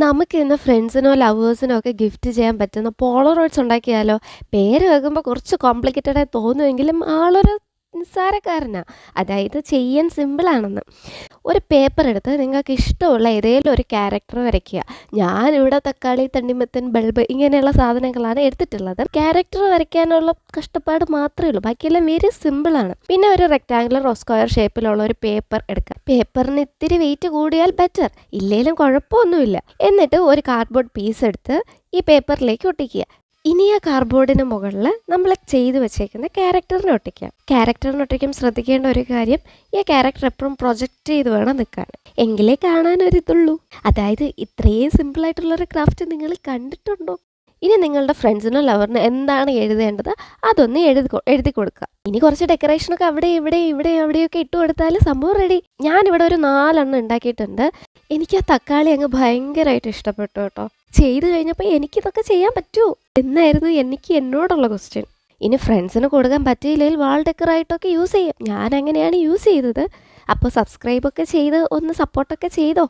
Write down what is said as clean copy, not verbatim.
നമുക്ക് ഇന്ന് ഫ്രണ്ട്സിനോ ലവേഴ്സിനോ ഒക്കെ ഗിഫ്റ്റ് ചെയ്യാൻ പറ്റുന്ന പോളറോയിഡ്സ് ഉണ്ടാക്കിയാലോ? പേര് കേൾക്കുമ്പോൾ കുറച്ച് കോംപ്ലിക്കേറ്റഡ് ആയി തോന്നുമെങ്കിലും ആളൊരു നിസ്സാരക്കാരനാ. അതായത് ചെയ്യാൻ സിമ്പിളാണെന്ന്. ഒരു പേപ്പർ എടുത്ത് നിങ്ങൾക്ക് ഇഷ്ടമുള്ള ഏതേലും ഒരു ക്യാരക്ടർ വരയ്ക്കുക. ഞാനിവിടെ തക്കാളി, തണ്ണിമത്തൻ, ബൾബ് ഇങ്ങനെയുള്ള സാധനങ്ങളാണ് എടുത്തിട്ടുള്ളത്. ക്യാരക്ടർ വരയ്ക്കാനുള്ള കഷ്ടപ്പാട് മാത്രമേ ഉള്ളൂ. ബാക്കിയെല്ലാം വെരി സിമ്പിളാണ്. പിന്നെ ഒരു റെക്റ്റാങ്കുലർ സ്ക്വയർ ഷേപ്പിലുള്ള ഒരു പേപ്പർ എടുക്കുക. പേപ്പറിന് ഇത്തിരി വെയിറ്റ് കൂടിയാൽ ബെറ്റർ, ഇല്ലേലും കുഴപ്പമൊന്നുമില്ല. എന്നിട്ട് ഒരു കാർഡ്ബോർഡ് പീസ് എടുത്ത് ഈ പേപ്പറിലേക്ക് ഒട്ടിക്കുക. ഇനി ആ കാർഡ്ബോർഡിന് മുകളിൽ നമ്മൾ ചെയ്തു വെച്ചേക്കുന്ന ക്യാരക്ടറിനെ ഒട്ടിക്കാം. ക്യാരക്ടറിനെ ഒട്ടിക്കുമ്പോൾ ശ്രദ്ധിക്കേണ്ട ഒരു കാര്യം, ഈ ക്യാരക്ടർ എപ്പോഴും പ്രൊജക്റ്റ് ചെയ്ത് വേണം നിൽക്കാൻ, എങ്കിലേ കാണാനൊരിതുള്ളൂ. അതായത് ഇത്രയും സിമ്പിളായിട്ടുള്ളൊരു ക്രാഫ്റ്റ് നിങ്ങൾ കണ്ടിട്ടുണ്ടോ? ഇനി നിങ്ങളുടെ ഫ്രണ്ട്സിനോ ലവറിനോ എന്താണ് എഴുതേണ്ടത് അതൊന്ന് എഴുതി കൊടുക്കുക. ഇനി കുറച്ച് ഡെക്കറേഷനൊക്കെ ഇവിടെ അവിടെയൊക്കെ ഇട്ട് കൊടുത്താൽ സംഭവം റെഡി. ഞാനിവിടെ ഒരു 4 എണ്ണം ഉണ്ടാക്കിയിട്ടുണ്ട്. എനിക്ക് ആ തക്കാളി അങ്ങ് ഭയങ്കരമായിട്ട് ഇഷ്ടപ്പെട്ടു കേട്ടോ. ചെയ്ത് കഴിഞ്ഞപ്പോൾ എനിക്കിതൊക്കെ ചെയ്യാൻ പറ്റുമോ എന്നായിരുന്നു എന്നോടുള്ള ക്വസ്റ്റ്യൻ. ഇനി ഫ്രണ്ട്സിന് കൊടുക്കാൻ പറ്റിയില്ലെങ്കിൽ വാൾ ഡെക്കറായിട്ടൊക്കെ യൂസ് ചെയ്യാം. ഞാൻ അങ്ങനെയാണ് യൂസ് ചെയ്തത്. അപ്പോൾ സബ്സ്ക്രൈബൊക്കെ ചെയ്ത് ഒന്ന് സപ്പോർട്ടൊക്കെ ചെയ്തോ.